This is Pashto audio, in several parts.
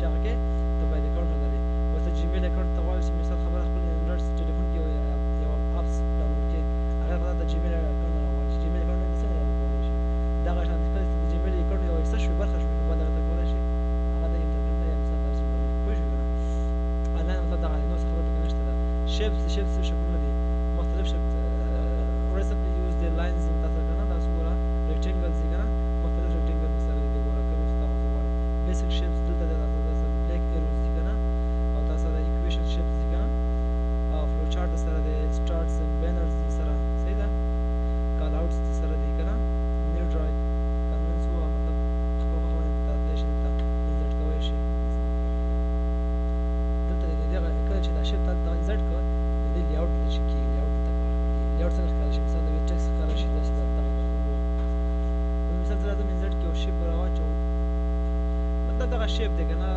چې هغه کې ته باید اکاونټ ولرې. اوس ته جیمیل اکاونټ ته غواړې چې مثال خبره خپل انډرایډ ټلیفون کې یو اپس ډاونلوډ کړې، هغه لپاره ته جیمیل اکاونټ راغواړي چې جیمیل اکاونټ نه څنګه کولی شي. دغه شان د جیمیل اکاونټ یو حصه شوي برخه شوي، نو بل هغه ته کولی شي هغه ته انټرنیټ ته یا مثال داسې پوه شوې که نه. آنلاین مطلب دغه دی، نور څه خبره پکې نشته ده. شیپس شکلونه دي مختلف شکل recipe use the lines in تاسو کنه تاسو ګوره rectangles دي کنه مختلف rectangle مثال دي ګوره کوم څه تاسو غواړئ. basic shapes دلته د تاسو black arrows دي کنه او تاسو د equation shapes دي کنه او flow chart سره د starts and banners دي سره صحیح ده. call outs دي سره دي کنه new drive convince هو مطلب خبر د شي ته انزرټ کوي شي دلته دغه کله چې دا شیپ ته انزرټ کړ د لیاوټ د چې کی لیاوټ ته لیاوټ څنګه ښکاري شي مثال د ټیکست ښکاري شي داسې دغه مثال زه راځم انزرټ کې یو شیپ راواچو مطلب دغه شیپ دی که نه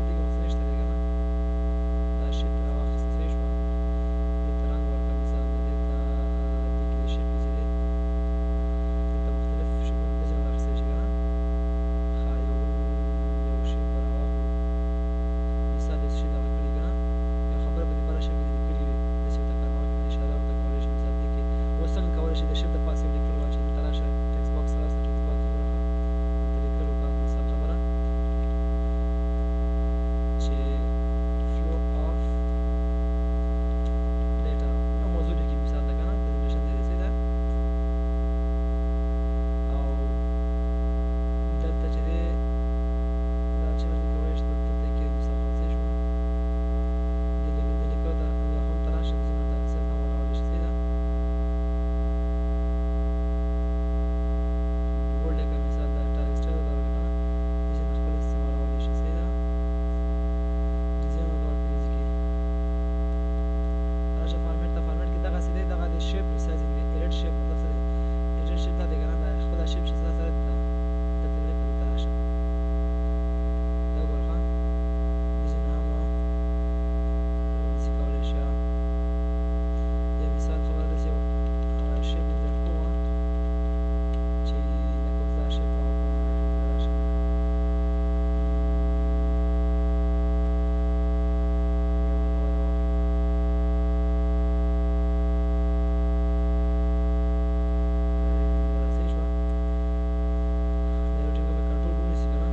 دغه څه نشته دی که نه دا شیپ راواخیسته صحیح شوه دې ته رنګ ورکړه مثال د دې ته دې کې د شیپ چې دی دلته مختلف شیپونه داسې هم اخیستی شي که نه ښه یو شیپ به راواخلو مثال داسې شي دغه کړي که نه یو خبره په دې بله شکل دې کړي وي داسې ورته کار وکړي اشاره ورته کولی شي مثال دې کې اوس څنګه کولی شي د شیپ د پاسه یو لیکل واچوي دلته راشه ټکسټ باکس راسته ټکسټ باکس وګوره دلته لیکل وکړه مثال خبره چې flow of data یو موضوع لیکي مثال ده که نه پرزنټیشن دی صحیح ده او دلته چې دی دا چې ورته کولی شي دلته ته کې مثال خلاصې شوه د لیکلو ته هم ته راشه ځینو ته صرف هم راوړی شي صحیح ده ورډ لیکه مثال د ټایپسټ د ورکړه که نه ځینې خپل استعمالولی شي صحیح ده ډیزاین ورته ورکړه ایزي کې راشه فارمیټ ته فارمیټ کې دغسې دی دغه د شیپ ریسایزینګ دی ایډیټ شیپ مطلب څه دی ایډیټ شیپ دا دی که نه دا خپله شیپ چې ستا سره دلته لیکه دلته راشه دا ګوره ښه ځینې هم داسې کولی شي یا مثال خبره داسې یو شیپ انزرټ کومه چې لکه اوس دا شیپ راوکړم راشه یوه دغه راواخلو صحیح شوه دا یو ټینګه به کنټرول ونیسي که نه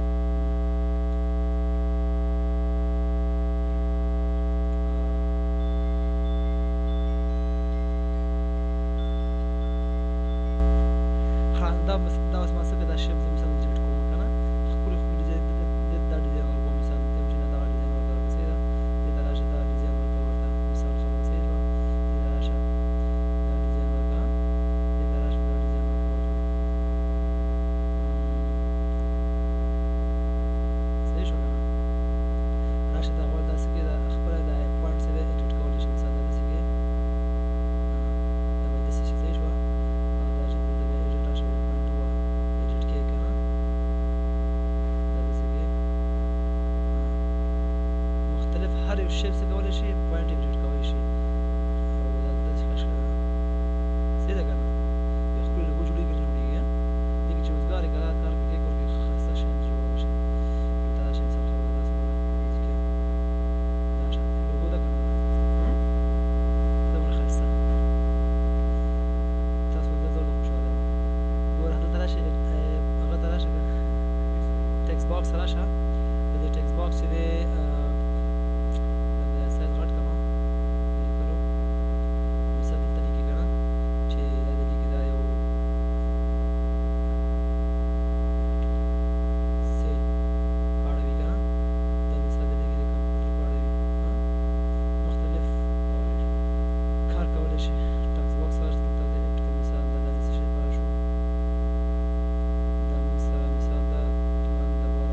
دا اوس ما څه کړه دا شیپ زه مثال انزرټ کوم که نه ښکلي ډیزاین دې ته دا ډیزاین ورکوم مثال یو جینه دغه ډیزاین ورته ورکړه صحیح ده دې ته راشه دا ډیزاین ورته مثال خبره صحیح شوه دې ته راشه دا ډیزاین ورکړه دې ته راشه دا ډیزاین ورته صحیح شوه که نه راشه دا غواړي داسې کې دا خپله دا پوینټ څه دی ایډیټ کولی شي مثال دا داسې کې دا باید داسې شي صحیح شوه دا چې دلته بیا ایډیټ راشه بیا پوینټ هو ایډیټ کې که نه دا داسې کې مختلف هر یو شیپ څه کولی شي پوینټ ایډیټ کولی شي او دا داسې ښه ښکاره صحیح ده که نه یو ښکلي لوګو جوړېږي نه جوړېږي دې کې چې روزګار یې کار پکې کوي ښایسته شیان جوړولی شي دلته راشه مثال خبره تاسو ګوره داسې کې دا شانتې لوګو ده که نه دومره ښایسته تاسو به دلته ورته خوشحاله یو ګوره دلته راشه هغه ته راشه ټکسټ باکس راشه د دې ټکسټ باکس چې دی سایز غټ کړم لیکلو مثال دلته لیکي که نه چې دا دې لیکي دا یو سیل اړوي که نه دا مثال د لیکي د کمپیوټر په اړوي مختلف کار کولی شي ټکسټ باکس راشه دلته د ایډیټ کې مثال دا داسې شی پاره شو دا موږ سره مثال دا 1 ډبل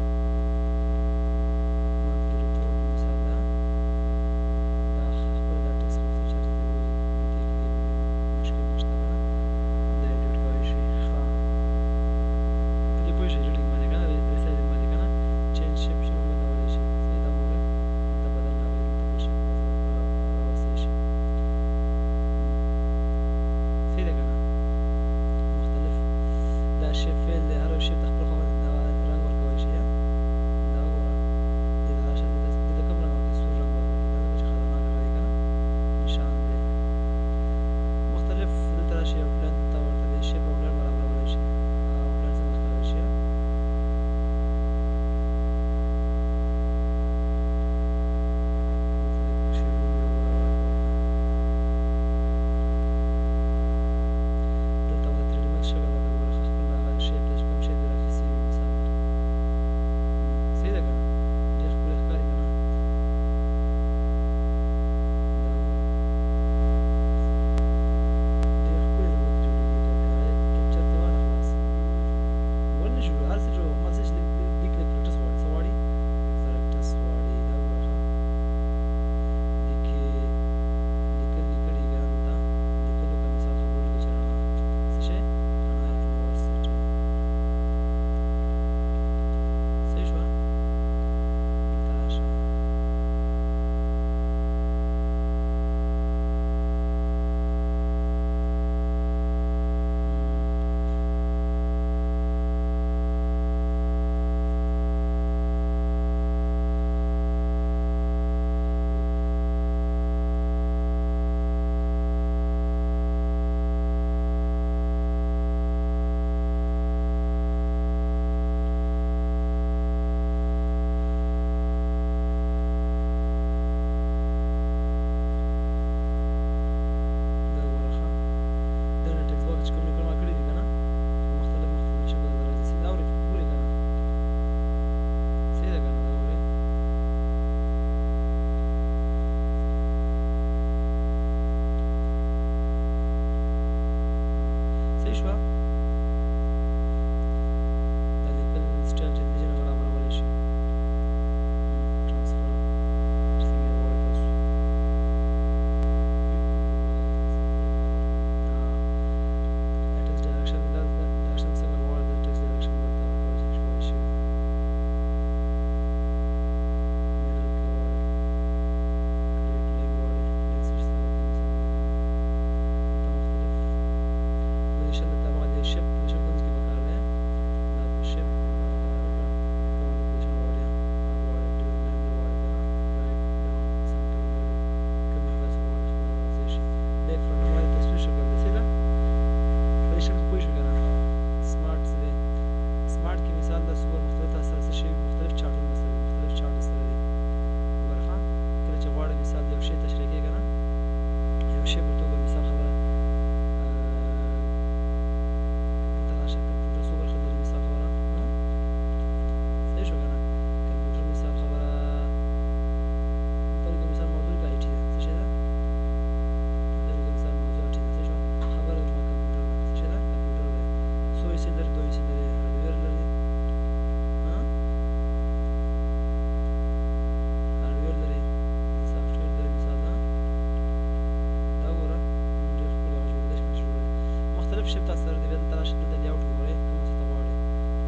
شیپ تاسو سره دی بیا دلته راشئ دلته لیاوټ وګورئ کوم څه ته غواړئ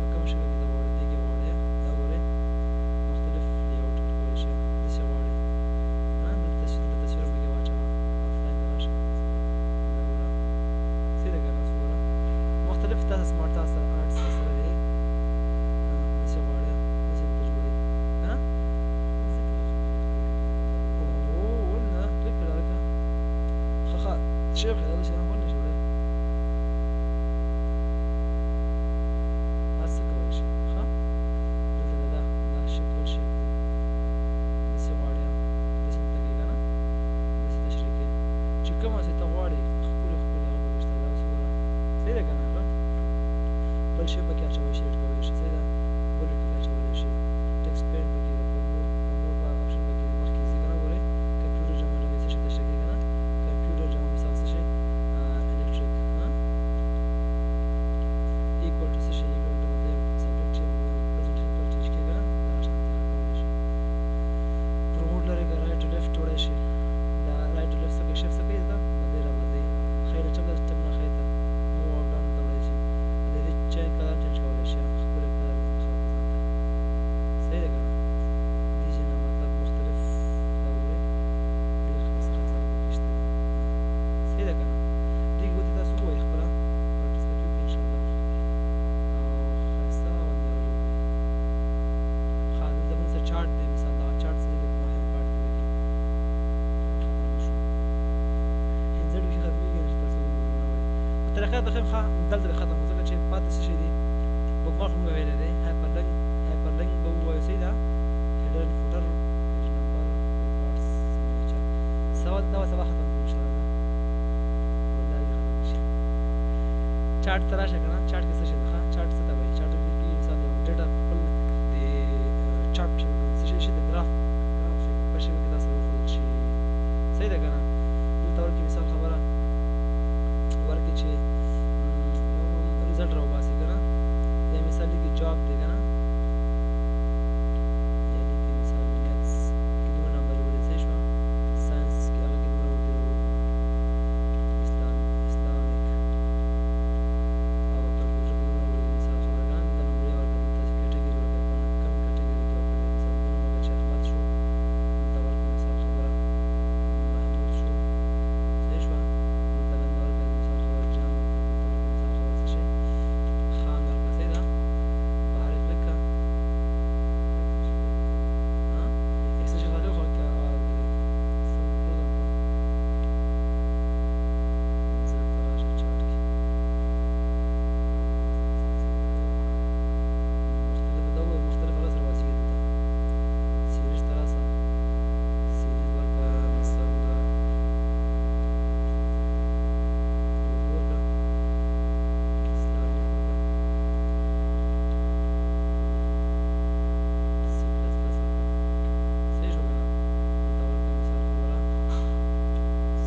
په کوم شکل کې ته غواړئ دې کې غواړئ دا ګورئ مختلف لیاوټ کولی شئ داسې غواړئ دلته تصویر پکې واچوه آفلاین ته راشئ دا ګوره صحیح ده که نه اوس ګوره مختلف تاسو سمارټ تاسو سره آرټس سره دی داسې غواړئ داسې درته جوړوئ که نه ولنه کلیک کړه هلکه ښه ښه شیخ دا داسې ولنه جوړوئ هر څه کولی شئ ښه دلته دا شیپ بل شیپ دی داسې غواړئ داسې دلته کوئ که نه داسې تشریح کوئ چې کومه څه ته غواړئ ښکلې ښکلې هغه به ویشته دا اوس ګوره صحیح ده که نه هغه بل شی پکې اچولی شئ ایډ کولی شئ صحیح ده بلټ پکې اچولی شئ ټکسټ پینټ پکې ده نور په آپشن پکې ده مخکې ځي که نه ګورئ کمپیوټر جمع څه شي تشریح کوي که نه کمپیوټر جمع مثال څه شي الیکټریک equal to څه شي equal to د سبجیکټ چې پرزنټیشن پر چینج کېږي که نه دغه شانتې هغه کولی شئ پروموټ لرئ که رایټ ټو لیفټ وړی شئ دا رایټ ټو لیفټ څه کوي شیفټ څه کوي دلته بدلې رابدلوي ښی له چپ چپ نه ښی ته موو اپ ډاون ته وړی شئ د دې چینج کلر چینج کولی شئ ښکلی کلر انتخاب ځان ته صحیح ده که نه دې چې نه مطلب مختلف دا ګورئ ډېر ښایسته ښایسته پکې شته دي صحیح ده که نه دې ګوتې تاسو ووایئ خپله پراکټس پکې وکړئ انشاءالله او ښایسته باندې هغه جوړ کړئ ښه دلته بل څه چارټ دی مثال دغه چارټ څه دی لکه مایا کارت کې لګي ختم شو هندزړ کې ختمېږي نه چې تاسو وګورئ په طریقه د خیم ښه دلته به ختم ځکه چې پاتې څه شی دي بک مارک موږ ویلی دی هایپرلینک به ووایو صحیح ده هیډر فوټر پیج نمبر ریکارډز سیګنیچر دا به سبا ختم کړو انشاءالله والله دې ختم شي چارټ ته راشه که نه چارټ کې څه شی ده ښه چارټ څه ته وایي چارټ کې مثال یو ډیټا خپل د چارټ څه شی د ګراف په شکل کې تاسو وښودل شي صحیح ده که نه دلته ورکړي مثال خبره ورکړي چې ریزلټ راوباسي که نه یا مثال لیکي جاب دی که نه یا لیکي مثال میتس کې دومره نمبر وړي صحیح شوه ساینس کې هغه کې دومره ورته اسلامیک او کمپیوټر کې دومره وړي مثال خبره که نه دلته نمبرې ورکړه دلته کیټګري ورکړه کوم کیټګري کې وکړئ مثال دلته وکړه چې احمد شو دلته ورکړه مثال خبره محمود شو صحیح شوه دلته لاندې ورکړه مثال خبره جان ورکړه دلته ورکړه مثال خبره څه شي خان ورکړه صحیح ده بهر یې کلیک کړه ایکسل شیټ خالی وخوړه که هغه وکړئ کلوز آن کړه انسرټ ته راشه چارټ کې مختلف دا ووایي مختلف هغه سره واضح کېږي دلته سیریز ته راسه سیریز ورکړه مثال اردو ورکړه اسلامیک ورکړه سی پلس پلس ورکړه صحیح شو که نه دلته ورکړه مثال خبره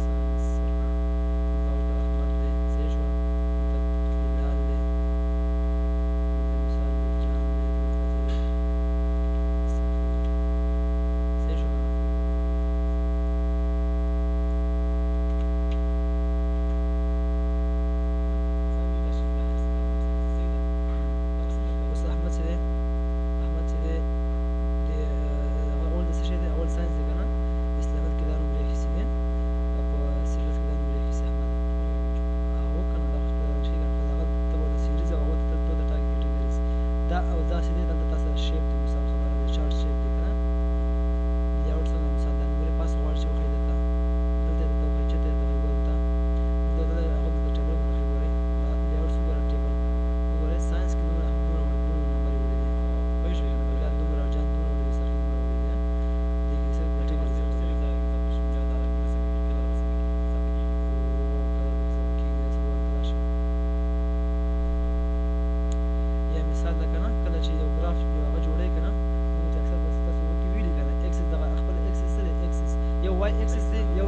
ساینس ورکړه دلته ورکړه احمد دی صحیح شوه دلته هلال دی دلته مثال جان دی دلته صحیح شو که نه اوس احمد چې دی د هغه اول څه شی دی اول ساینس دی که نه اسلامیت کې دا نومرې اخیستي دي او په سیریز کې دا نومرې اخیستي احمد هغه که نه دغه خپله ښي که نه هغه ته به ورته سیریز او هغه ته دوه ټاکي کیټګریز دا او داسې دی دلته تاسو سره شیپ دی مثال خبره د چارټ شیپ دی که نه لیاوټ څنګه مثال دا نومرې پاس غواړي چې وښیي درته دلته یې درته وښیي چېرته یې درته وښیي ګورئ دلته هغه درته ټیبل باندې ښیي ګورئ لیاوټ څه ګورئ ټیبل وګورئ ساینس کې دومره نمبرې وړي دي پوه شوې که نه بلال دومره جان دومره وړي دي سرخي دومره وړي دي دې کې صرف کیټګري کلر به اضافه کېږي دا څه ورته راشه یا مثال ده که نه کله چې یو ګراف یو هغه جوړوي که نه موږ چې اکثر بس تاسو وکړي ویلي که نه اکسس دغه خپل اکسس څه دی اکسس یو وای اکسس دی یو